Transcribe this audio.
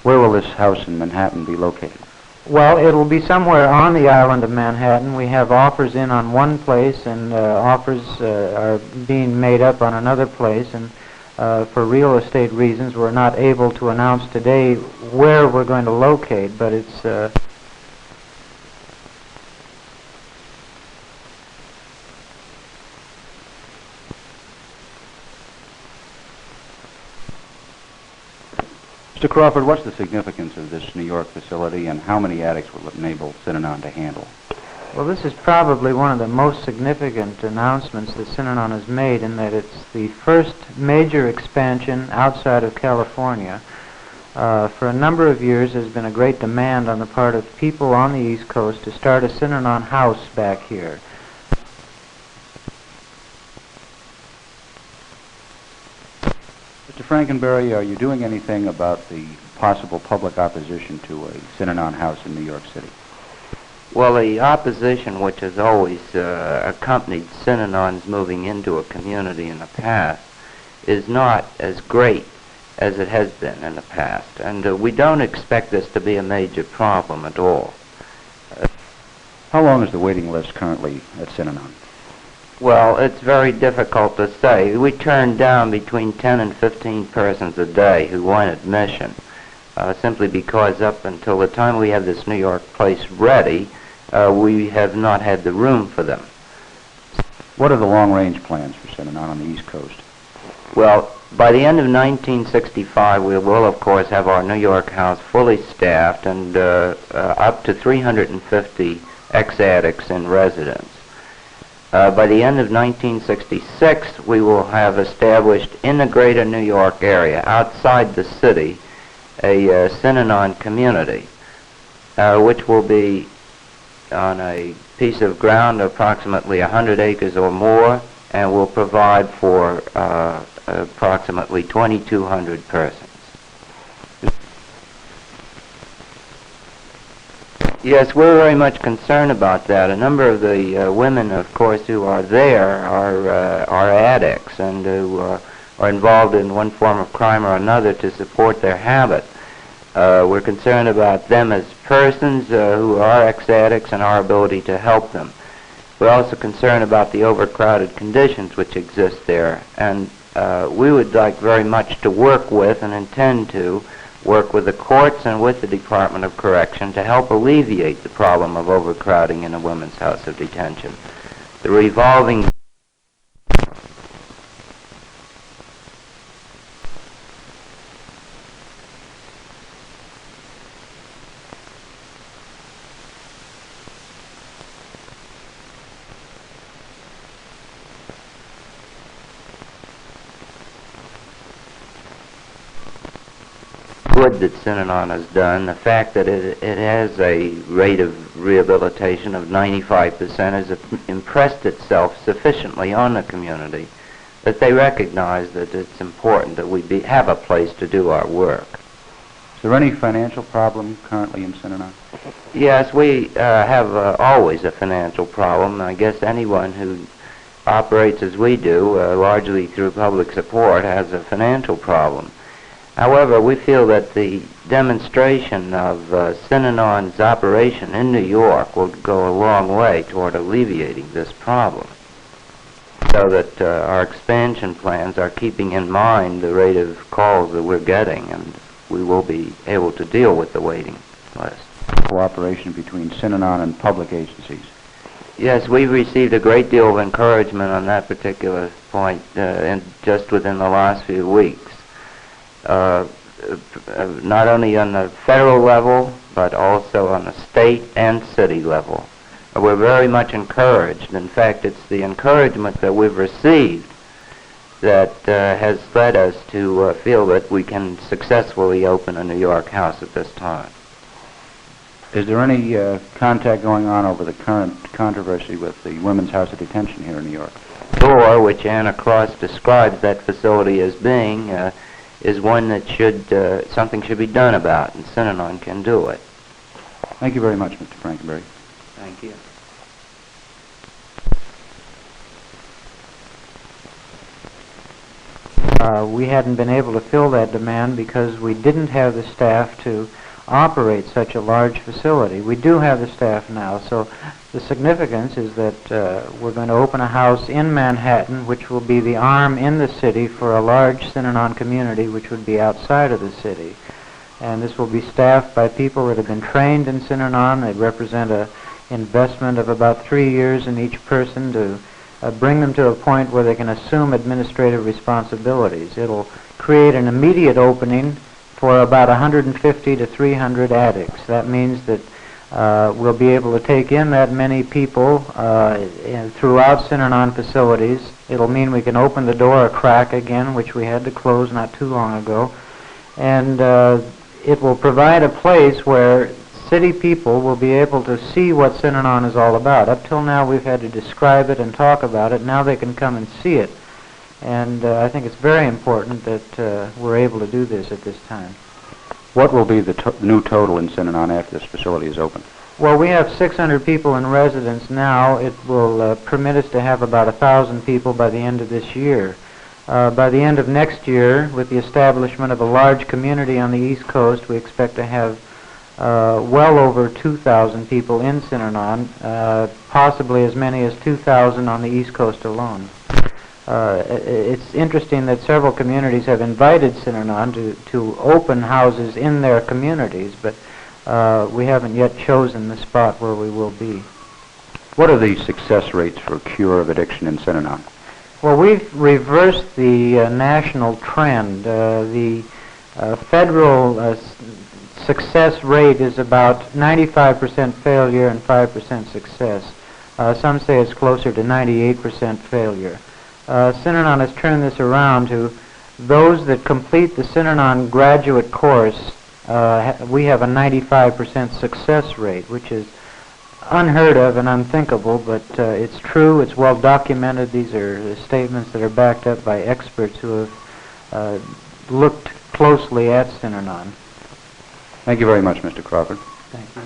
Where will this house in Manhattan be located? Well, it will be somewhere on the island of Manhattan. We have offers in on one place, and offers are being made up on another place, and for real estate reasons we're not able to announce today where we're going to locate, but it's Mr. Crawford, what's the significance of this New York facility, and how many addicts will it enable Synanon to handle? Well, this is probably one of the most significant announcements that Synanon has made, in that it's the first major expansion outside of California. For a number of years, there's been a great demand on the part of people on the East Coast to start a Synanon house back here. Mr. Frankenberry, are you doing anything about the possible public opposition to a Synanon house in New York City? Well, the opposition which has always accompanied Synanon's moving into a community in the past is not as great as it has been in the past, and we don't expect this to be a major problem at all. How long is the waiting list currently at Synanon? Well, it's very difficult to say. We turn down between 10 and 15 persons a day who want admission, simply because up until the time we have this New York place ready, we have not had the room for them. What are the long-range plans for Synanon on the East Coast? Well, by the end of 1965, we will, of course, have our New York house fully staffed and up to 350 ex-addicts in residence. By the end of 1966, we will have established in the greater New York area, outside the city, a Synanon community, which will be on a piece of ground approximately 100 acres or more, and will provide for approximately 2,200 persons. Yes, we're very much concerned about that. A number of the women, of course, who are there are addicts and who are involved in one form of crime or another to support their habit. We're concerned about them as persons who are ex-addicts and our ability to help them. We're also concerned about the overcrowded conditions which exist there, and we would like very much to work with and intend to work with the courts and with the Department of Correction to help alleviate the problem of overcrowding in a women's house of detention. The revolving good that Synanon has done, the fact that it has a rate of rehabilitation of 95% has impressed itself sufficiently on the community that they recognize that it's important that we have a place to do our work. Is there any financial problem currently in Synanon? Yes, we have always a financial problem. I guess anyone who operates as we do, largely through public support, has a financial problem. However, we feel that the demonstration of Synanon's operation in New York will go a long way toward alleviating this problem, so that our expansion plans are keeping in mind the rate of calls that we're getting, and we will be able to deal with the waiting list. Cooperation between Synanon and public agencies. Yes, we've received a great deal of encouragement on that particular point just within the last few weeks. Not only on the federal level, but also on the state and city level. We're very much encouraged. In fact, it's the encouragement that we've received that has led us to feel that we can successfully open a New York house at this time. Is there any contact going on over the current controversy with the Women's House of Detention here in New York? Or, which Anna Cross describes that facility as being, is one that something should be done about, and Synanon can do it. Thank you very much, Mr. Frankenberry. Thank you. We hadn't been able to fill that demand because we didn't have the staff to operate such a large facility. We do have the staff now, so the significance is that we're going to open a house in Manhattan, which will be the arm in the city for a large Synanon community, which would be outside of the city. And this will be staffed by people that have been trained in Synanon. They represent an investment of about 3 years in each person to bring them to a point where they can assume administrative responsibilities. It'll create an immediate opening for about 150 to 300 addicts. That means that we'll be able to take in that many people throughout Synanon facilities. It'll mean we can open the door a crack again, which we had to close not too long ago. And it will provide a place where city people will be able to see what Synanon is all about. Up till now we've had to describe it and talk about it. Now they can come and see it. And I think it's very important that we're able to do this at this time. What will be the new total in Synanon after this facility is open? Well, we have 600 people in residence now. It will permit us to have about 1,000 people by the end of this year. By the end of next year, with the establishment of a large community on the East Coast, we expect to have well over 2,000 people in Synanon, possibly as many as 2,000 on the East Coast alone. It's interesting that several communities have invited Synanon to open houses in their communities, but we haven't yet chosen the spot where we will be. What are the success rates for cure of addiction in Synanon? Well, we've reversed the national trend. The federal success rate is about 95% failure and 5% success. Some say it's closer to 98% failure. Synanon has turned this around to those that complete the Synanon graduate course. We have a 95% success rate, which is unheard of and unthinkable, but it's true, it's well documented. These are statements that are backed up by experts who have looked closely at Synanon. Thank you very much, Mr. Crawford. Thank you.